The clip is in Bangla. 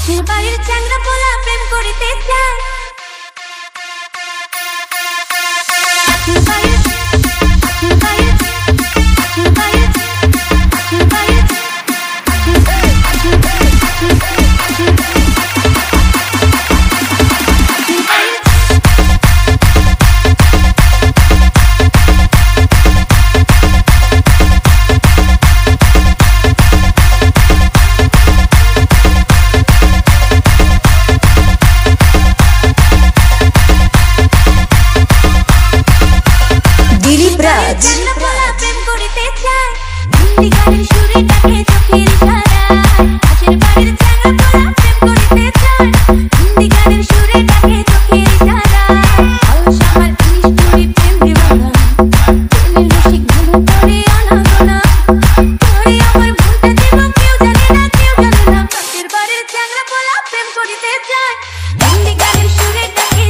পাশের বাড়ির চ্যাংড়া পোলা প্রেম করিতে চায়। পাশের বাড়ির পাশের বাড়ির পাশের বাড়ির পাশের বাড়ির পাশের বাড়ির পাশের বাড়ির প্রেম করিতে চায়। হিন্দি গানের সুরে ডাকে চোখের ইশারায়। পাশের বাড়ির চ্যাংড়া পোলা প্রেম করিতে চায়। হিন্দি গানের সুরে ডাকে চোখের ইশারায়। অলস আমার নিষ্ঠুরী প্রেম দিওয়ানা, প্রেমের রসিক ভুল করে আনাগোনা। তোরে আমার ভুলতে দেব কেউ জানে না, কেউ জানে না। পাশের বাড়ির চ্যাংড়া পোলা প্রেম করিতে চায়। হিন্দি গানের সুরে ডাকে